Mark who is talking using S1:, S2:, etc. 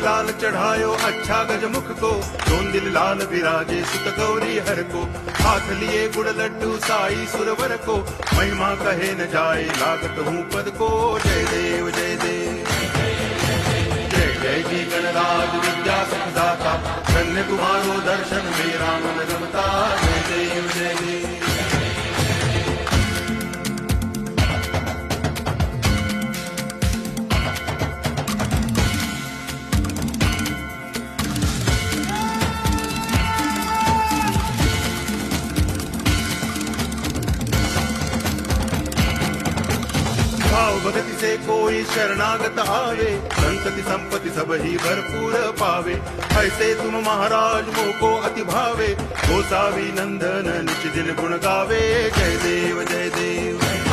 S1: लाल चढ़ायो अच्छा गजमुख को, दोन दिल लाल विराजे सुत गौरी हर को, हाथ लिए गुड़ लड्डू साई सुरवर को, महिमा कहे न जाए लागत हूँ पद को। जय देव जय देव जय जय जी गणराज विद्या सुखदाता, धन्य तुम्हारो दर्शन मेरा मन रमता। जय देव जय देव भाव भक्ति से कोई शरणागत आवे, संतति संपत्ति सब ही भरपूर पावे। ऐसे तुम महाराज मोको अति भावे, गोसावी नंदन निच दिन गुण गावे। जय देव जय देव